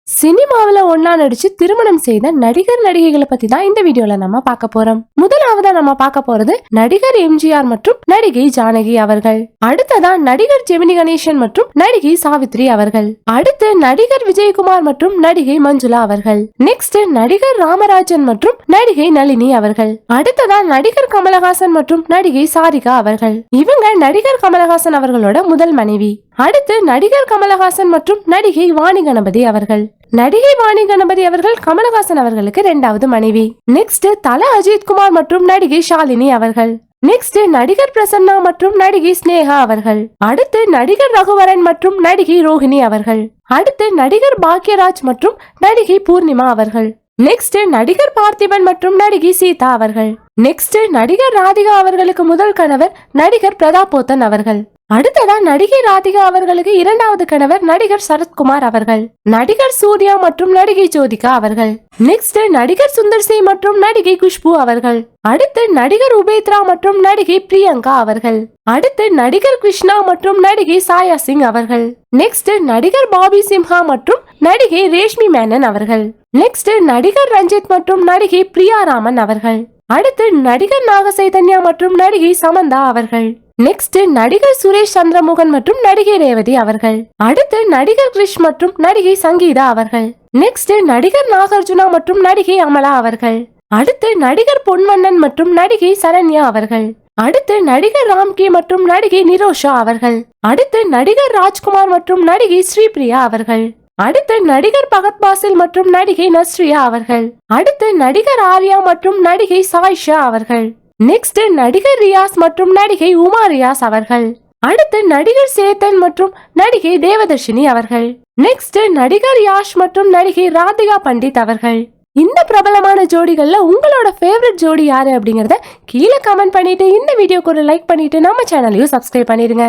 சினிமாவில ஒன்னா நடிச்சு திருமணம் செய்த நடிகர் நடிகைகளை பத்தி தான் இந்த வீடியோல நம்ம பார்க்க போறோம். முதலாவதா நம்ம பார்க்க போறது நடிகர் எம்ஜிஆர் மற்றும் நடிகை ஜானகி அவர்கள். அடுத்ததா நடிகர் ஜெமினி கணேசன் மற்றும் நடிகை சாவித்ரி அவர்கள். அடுத்து நடிகர் விஜயகுமார் மற்றும் நடிகை மஞ்சுளா அவர்கள். நெக்ஸ்ட் நடிகர் ராமராஜன் மற்றும் நடிகை நளினி அவர்கள். அடுத்ததா நடிகர் கமலஹாசன் மற்றும் நடிகை சாரிகா அவர்கள். இவங்க நடிகர் கமலஹாசன் அவர்களோட முதல் மனைவி. அடுத்து நடிகர் கமலஹாசன் மற்றும் நடிகை வாணி கணபதி அவர்கள். நடிகை வாணி கணபதி அவர்கள் கமலஹாசன் அவர்களுக்கு இரண்டாவது மனைவி. நெக்ஸ்ட் தல அஜித் குமார் மற்றும் நடிகை ஷாலினி அவர்கள். நெக்ஸ்ட் நடிகர் பிரசன்னா மற்றும் நடிகை ஸ்னேகா அவர்கள். அடுத்து நடிகர் ரகுவரன் மற்றும் நடிகை ரோஹிணி அவர்கள். அடுத்து நடிகர் பாக்யராஜ் மற்றும் நடிகை பூர்ணிமா அவர்கள். நெக்ஸ்ட் நடிகர் பார்த்திபன் மற்றும் நடிகை சீதா அவர்கள். நெக்ஸ்ட் நடிகர் ராதிகா அவர்களுக்கு முதல் கணவர் நடிகர் பிரதாபோத்தன் அவர்கள். அடுத்ததா நடிகை ராதிகா அவர்களுக்கு இரண்டாவது கணவர் நடிகர் சரத்குமார் அவர்கள். நடிகர் சூர்யா மற்றும் நடிகை ஜோதிகா அவர்கள். நெக்ஸ்ட் நடிகர் சுந்தர் சி மற்றும் நடிகை குஷ்பு அவர்கள். அடுத்து நடிகர் உபேத்ரா மற்றும் நடிகை பிரியங்கா அவர்கள். அடுத்து நடிகர் கிருஷ்ணா மற்றும் நடிகை சாயா சிங் அவர்கள். நெக்ஸ்ட் நடிகர் பாபி சிம்ஹா மற்றும் நடிகை ரேஷ்மி மேனன் அவர்கள். நெக்ஸ்ட் நடிகர் ரஞ்சித் மற்றும் நடிகை பிரியா ராமன் அவர்கள். அடுத்து நடிகர் நாக சைதன்யா மற்றும் நடிகை சமந்தா அவர்கள். நெக்ஸ்ட் நடிகர் சுரேஷ் சந்திரமோகன் மற்றும் நடிகை ரேவதி அவர்கள். அடுத்து நடிகர் கிரிஷ் மற்றும் நடிகை சங்கீதா அவர்கள். நெக்ஸ்ட் நடிகர் நாகார்ஜுனா மற்றும் நடிகை அமலா அவர்கள். அடுத்து நடிகர் பொன்வண்ணன் மற்றும் நடிகை சரண்யா அவர்கள். அடுத்து நடிகர் ராம்கி மற்றும் நடிகை நிரோஷா அவர்கள். அடுத்து நடிகர் ராஜ்குமார் மற்றும் நடிகை ஸ்ரீபிரியா அவர்கள். அடுத்து நடிகர் பகத் பாசில் மற்றும் நடிகை நஸ்ரியா அவர்கள். அடுத்து நடிகர் ஆர்யா மற்றும் நடிகை சாயிஷா அவர்கள். நெக்ஸ்ட் நடிகர் ரியாஸ் மற்றும் நடிகை உமா ரியாஸ் அவர்கள். அடுத்து நடிகர் சேத்தன் மற்றும் நடிகை தேவதர்ஷினி அவர்கள். நெக்ஸ்ட் நடிகர் யாஷ் மற்றும் நடிகை ராதிகா பண்டித் அவர்கள். இந்த பிரபலமான ஜோடிகள்ல உங்களோட ஃபேவரட் ஜோடி யாரு அப்படிங்கறத கீழே கமெண்ட் பண்ணிட்டு இந்த வீடியோக்கு ஒரு லைக் பண்ணிட்டு நம்ம சேனலையும் சப்ஸ்கிரைப் பண்ணிருங்க.